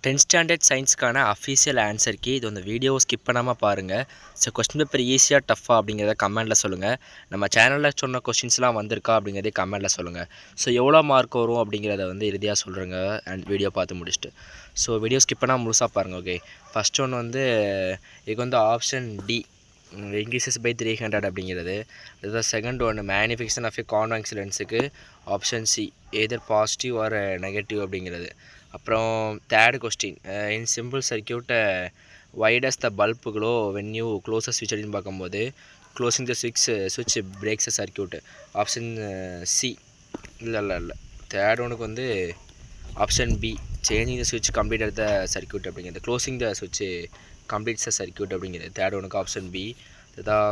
10th standard சயின்ஸ்க்கான official answer key இது வந்து வீடியோ ஸ்கிப் பண்ணாமல் பாருங்கள். ஸோ கொஸ்டின் பேப்பர் ஈஸியாக டஃப்பாக அப்படிங்கிறத கமெண்ட்டில் சொல்லுங்கள். நம்ம சேனலில் சொன்ன கொஸ்டின்ஸ்லாம் வந்திருக்கா அப்படிங்கிறதே கமெண்ட்டில் சொல்லுங்கள். ஸோ எவ்வளோ மார்க் வரும் அப்படிங்கிறத வந்து இறுதியாக சொல்கிறேங்க அண்ட் வீடியோ பார்த்து முடிச்சுட்டு. ஸோ வீடியோ ஸ்கிப் பண்ணால் முழுசாக பாருங்கள். ஓகே, ஃபஸ்ட் ஒன்று வந்து இதுக்கு வந்து ஆப்ஷன் டி இன்க்ரீசஸ் பை 300 அப்படிங்கிறது. அதுதான் செகண்ட் ஒன்று மேனிஃபிகேஷன் ஆஃப் ஏ கான்வெக்ஸ் லென்ஸுக்கு option C either positive or negative அப்படிங்கிறது. அப்புறம் தேர்ட் கொஸ்டின் இன் சிம்பிள் சர்க்கியூட்டை why does the bulb glow when you close a ஸ்விட்ச் அப்படின்னு பார்க்கும்போது க்ளோசிங் த சுவிட்ச் breaks a circuit option C. இல்லை தேர்ட் ஒனுக்கு வந்து ஆப்ஷன் பி சேஞ்சிங் த சுவிட்ச் கம்ப்ளீட் த சர்க்கியூட் அப்படிங்கிறது. க்ளோசிங் த சுவிட்ச் கம்ப்ளீட்ஸ் த சர்க்கியூட் அப்படிங்கிறது தேர்ட் ஒனுக்கு ஆப்ஷன் பி. இதுதான்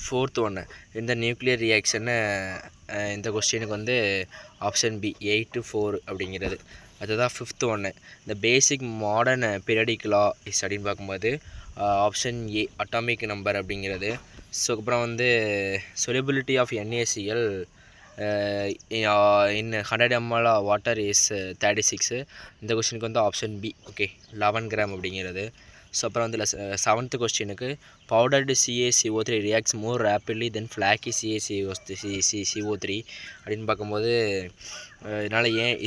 ஃபோர்த் ஒன்று இந்த நியூக்ளியர் ரியாக்ஷன்னு இந்த கொஸ்டினுக்கு வந்து ஆப்ஷன் பி 8-4 அப்படிங்கிறது. அதுதான் ஃபிஃப்த் ஒன்று இந்த basic modern periodic law is அப்படின்னு பார்க்கும்போது ஆப்ஷன் ஏ அட்டாமிக் நம்பர் அப்படிங்கிறது. ஸோ அப்புறம் வந்து solubility of NaCl in 100 ml water is 36. இந்த கொஸ்டினுக்கு வந்து ஆப்ஷன் பி ஓகே 11 கிராம் அப்படிங்கிறது. ஸோ அப்புறம் வந்து செவன்த் கொஸ்டினுக்கு powdered CaCO3 reacts more rapidly then flaky CaCO3 அப்படின்னு பார்க்கும்போது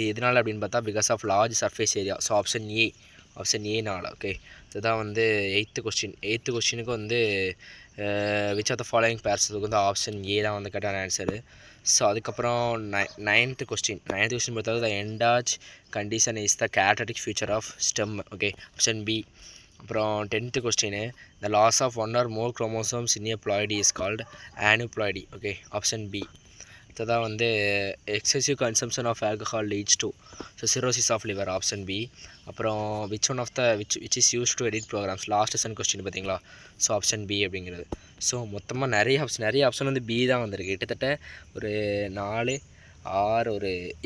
இதனால் அப்படின்னு பார்த்தா because of large surface area. So option ஏனால. ஓகே, இதுதான் வந்து எயித்து கொஸ்டினுக்கு வந்து விச் ஆஃப் த ஃபாலோயிங் பேர்ஸுக்கு வந்து ஆப்ஷன் ஏ தான் வந்து கரெக்டான ஆன்சரு. ஸோ அதுக்கப்புறம் நைன்த்து கொஸ்டின் பார்த்தா the endarch condition is the characteristic feature of stem. Okay, option B. அப்புறம் 10th question the loss of one or more chromosomes in a ploidy is called aneuploidy. Okay, option B. இதுதான் வந்து excessive consumption of alcohol leads to cirrhosis of liver option B. அப்புறம் which one of the which is use to edit programs last session question பார்த்தீங்களா. So option B அப்படிங்கிறது. So மொத்தமாக நிறைய option வந்து B தான் வந்திருக்கு. கிட்டத்தட்ட ஒரு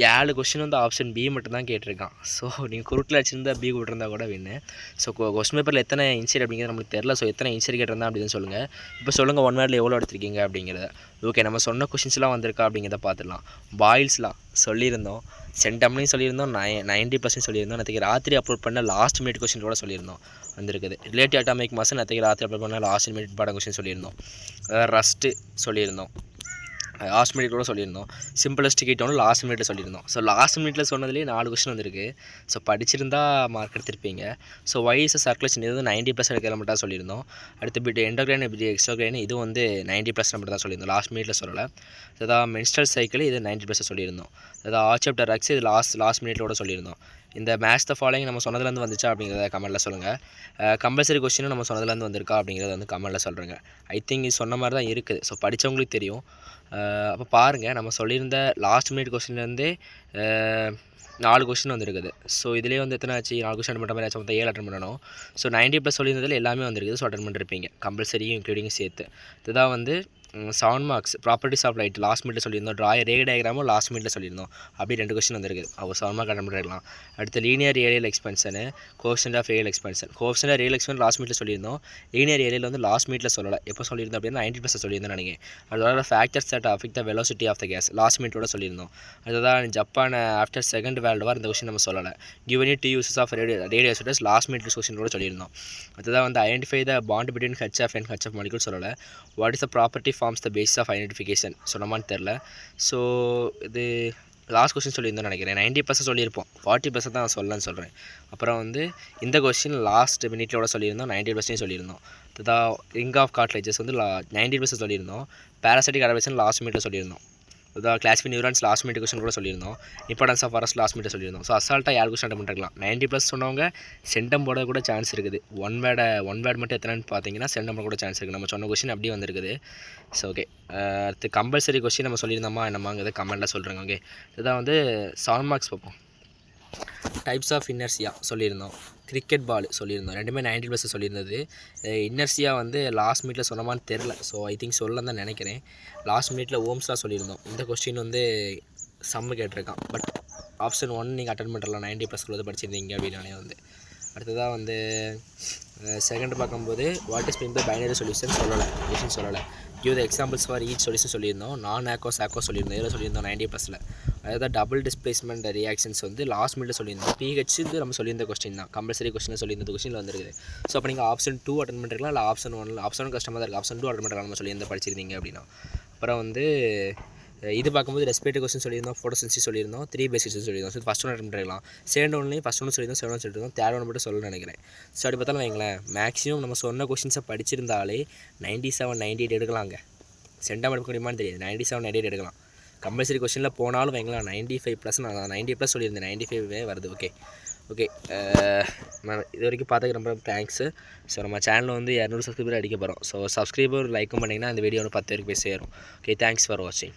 7 கொஸ்டின் வந்து ஆப்ஷன் பி மட்டும்தான் கேட்டிருக்கான். ஸோ நீங்கள் குறுக்கில் வச்சுருந்தா பி விட்டுருந்தா கூட வின்னு. ஸோ கொஸ்டின் பேப்பரில் எத்தனை இன்சைட் அப்படிங்கிறது நம்மளுக்கு தெரில. ஸோ எத்தனை இன்சைட் கேட்டிருந்தா அப்படின்னு சொல்லுங்கள். இப்போ சொல்லுங்கள் 1 வேர்டில் எவ்வளோ எடுத்திருக்கீங்க அப்படிங்கிறத. ஓகே, நம்ம சொன்ன கொஸ்டின்ஸ்லாம் வந்திருக்கா அப்படிங்கிறத பார்த்துடலாம். பாயில்ஸ்லாம் சொல்லியிருந்தோம், சென்டம்லையும் சொல்லியிருந்தோம், 90% சொல்லியிருந்தோம். நேற்றுக்கு ராத்திரி அப்லோட் பண்ண லாஸ்ட் மினிட் கொஸ்டின் கூட சொல்லியிருந்தோம் வந்திருக்குது. ரிலேட்டிவ் அட்டாமிக் மாஸ் நேற்றுக்கு ராத்திரி அப்லோட் பண்ண லாஸ்ட் மினிட் பாடம் கொஸ்டின் சொல்லியிருந்தோம். அதாவது ரஸ்ட்டு சொல்லியிருந்தோம், லாஸ்ட் மினிட் கூட சொல்லியிருந்தோம். சிம்பிளஸ்டிக் ஹீட்டோன்னு லாஸ்ட் மினிட்ல சொல்லியிருந்தோம். ஸோ லாஸ்ட் மினிட்ல சொன்னதுலேயே 4 கொஸ்டின் வந்திருக்கு. ஸோ படிச்சிருந்தா மார்க் எடுத்திருப்பீங்க. ஸோ வைஸ் சர்க்குலேஷன் இது 90+ எடுக்கிற மட்டும் தான் சொல்லியிருந்தோம். அடுத்து பிட் எண்டோக்ரைன் இப்படி எக்ஸ்ட்ரோக்ரைன் இது வந்து 90+ மட்டும் தான் சொல்லியிருந்தோம், லாஸ்ட் மினிட்ல சொல்லலை. அதாவது மென்ஸ்ட்ரல் சைக்கிள் இது 90+ சொல்லியிருந்தோம். அதாவது ஆப்செப்டர் ரக்ஸ் இது லாஸ்ட் மினிட்லோட சொல்லியிருந்தோம். இந்த மேட்ச் த ஃபாலோயிங் நம்ம சொன்னதுலேருந்து வந்துச்சா அப்படிங்கிறத கமெண்ட்டில் சொல்லுங்கள். கம்பல்சரி கொஸ்டினும் நம்ம சொன்னதுலேருந்து வந்திருக்கா அப்படிங்கிறத வந்து கமெண்ட்டில் சொல்கிறேங்க. ஐ திங்க் இது சொன்ன மாதிரி தான் இருக்குது. ஸோ படித்தவங்களுக்கு தெரியும். அப்போ பாருங்கள், நம்ம சொல்லியிருந்த லாஸ்ட் மினிட் கொஸ்டின்லேருந்தே 4 கொஸ்டின் வந்துருக்குது. ஸோ இதிலே வந்து எத்தனை ஆச்சு, 4 கொஸ்டின் அட்டன் பண்ணுற மாதிரி ஆச்சு, மொத்தம் 7 அட்டன் பண்ணணும். ஸோ 90+ சொல்லியிருந்ததில் எல்லாமே வந்துருக்குது. ஸோ அட்டன் பண்ணிருப்பீங்க கம்பல்சரியும் இன்க்ளூடிங் சேர்த்து. இதுதான் வந்து 7 marks properties of light last மினிட்ல சொல்லியிருந்தோம். ரே டயக்ராமும் லாஸ்ட் மினிட்ல சொல்லியிருந்தோம். அப்படி 2 கொஸ்டின் வந்துருக்குது. அப்போ 7 மார்க் அட்டன் பண்ணிடலாம். அடுத்து linear areal expansion coefficient of real expansion. Coefficient real expansion last மினிட்ல சொல்லியிருந்தோம். லீனியர் ஏரியல் வந்து லாஸ்ட் மினிட்ல சொல்லலை. எப்போ சொல்லியிருந்தோம் அப்படின்னா 90+ சொல்லியிருந்தோம் நினைக்கிறேன். அதோட factors that affect the velocity of the gas last மினிட்டோட சொல்லியிருந்தோம். அதுதான் Japan after second world war இந்த கொஸ்டின் நம்ம சொல்லலை. Given it 2 uses of radioisotopes last minute கொஸ்டினோட சொல்லியிருந்தோம். அதுதான் வந்து identify the bond between HF and HF molecule சொல்லலை. What is the property forms the basis of identification சொன்னமான்னு தெரில. ஸோ இது லாஸ்ட் கொஸ்டின் சொல்லியிருந்தோம்னு நினைக்கிறேன். 90% சொல்லியிருப்போம், 40% தான் சொல்லலன்னு சொல்கிறேன். அப்புறம் வந்து இந்த கொஸ்டின் லாஸ்ட் மினிட்லோட சொல்லியிருந்தோம், 90% சொல்லியிருந்தோம். இதுதான் ரிங் ஆஃப் கார்ட்லேஜஸ் வந்து 90% சொல்லியிருந்தோம். பேராசைட்டிக் அடர்வேஷன் லாஸ்ட் மினிட்ல சொல்லியிருந்தோம். அதான் classify neurons last minute question கூட சொல்லியிருந்தோம். Importance of forest last minute சொல்லியிருந்தோம். ஸோ அசால்ட்டாக 7 கொஸ்டின் அட்டன் பண்ணிருக்கலாம். 90+ சொன்னவங்க சென்டம் போட கூட சான்ஸ் இருக்குது. ஒன் வேர்டு மட்டும் எத்தனைன்னு பார்த்தீங்கன்னா சென்டம் போட கூட சான்ஸ் இருக்குது. நம்ம சொன்ன கொஸ்டின் அப்படியே வந்திருக்குது. ஸோ ஓகே, அடுத்து கம்பல்சரி கொஸ்டின் நம்ம சொல்லியிருந்தோமா என்னமாங்கிறத கமெண்ட்டில் சொல்கிறேங்க. ஓகே, இதுதான் வந்து 7 மார்க்ஸ் பார்ப்போம். டைப்ஸ் ஆஃப் இன்னர்சியா சொல்லியிருந்தோம். கிரிக்கெட் பால் சொல்லியிருந்தோம். ரெண்டுமே 90+ சொல்லியிருந்தது. இன்னர்சியா வந்து லாஸ்ட் மினிட்ல சொன்னமான்னு தெரில. ஸோ ஐ திங்க் சொல்லலாம் தான் நினைக்கிறேன். லாஸ்ட் மினிட்ல ஓம்ஸ்லாம் சொல்லியிருந்தோம். இந்த கொஸ்டின் வந்து சம்மு கேட்டிருக்கான். பட் ஆப்ஷன் 1 நீங்கள் அட்டன் பண்ணுறலாம், 90+ படிச்சிருந்தீங்க அப்படின்னாலே வந்து. அடுத்ததாக வந்து செகண்ட் பார்க்கும்போது what is mean by binary solution சொல்லலை. Give the examples for each solution சொல்லியிருந்தோம். நான் ஆக்கோ சொல்லியிருந்தோம். இதில் சொல்லியிருந்தோம் 90+. அதாவது டபுள் டிஸ்பிளேஸ்மெண்ட் ரியாக்ஷன்ஸ் வந்து லாஸ்ட் மினிட்ல சொல்லியிருந்தோம். பிஹெச் இது நம்ம சொல்லியிருந்த கொஸ்டின் தான், கம்பல்சரி கொஸ்டின் சொல்லியிருந்த கொஸ்டினில் வந்துருக்குது. ஸோ அப்போ நீங்கள் ஆப்ஷன் 2 அட்டன் பண்ணிருக்கலாம், இல்லை ஆப்ஷன் 1 கஷ்டமாக தான் இருக்குது, ஆப்ஷன் 2 அட்டன் பண்ணிருக்கலாம் நம்ம சொல்லியிருந்த படிச்சிருந்தீங்க அப்படின்னா. அப்புறம் வந்து இது பார்க்கும்போது ரெஸ்பிரேட்டரி கொஸ்டின் சொல்லியிருந்தோம், ஃபோட்டோசிந்தசிஸ் சொல்லியிருந்தோம், 3 பேசிக்ஸ் சொல்லியிருந்தோம். ஸோ ஃபஸ்ட் ஒன் அட்டன் பண்ணிருக்கலாம். செகண்ட் ஒன்லையும் ஃபஸ்ட் ஒன்று சொல்லியிருந்தோம், செகண்ட் ஒன் சொல்லியிருந்தோம், தேர்ட் ஒன் மட்டும் சொல்லணும்னு நினைக்கிறேன். ஸோ அப்படி பார்த்தாலும் வைங்களேன், மேக்ஸிமம் நம்ம சொன்ன கொஸ்டின்ஸை படிச்சிருந்தாலே 97, 98 எடுக்கலாங்க. சென்டம் எடுக்க முடியுமான்னு தெரியாது, 97, 98 எடுக்கலாம். கம்பல்சரி கொஸ்டினில் போனாலும் வைங்களேன் 95+, நான் 90+ சொல்லியிருந்தேன், 95 வருது. ஓகே நான் இது வரைக்கும் பார்த்ததுக்கு ரொம்ப தேங்க்ஸு. ஸோ நம்ம சேனலில் வந்து 200 சப்ஸ்கிரைபர் அடிக்க போகிறோம். ஸோ சப்ஸ்கிரைபர் லைக்கும் பண்ணிங்கன்னா இந்த வீடியோ 10 பேருக்கு போய் சேரும். ஓகே, தேங்க்ஸ் ஃபார் வாட்சிங்.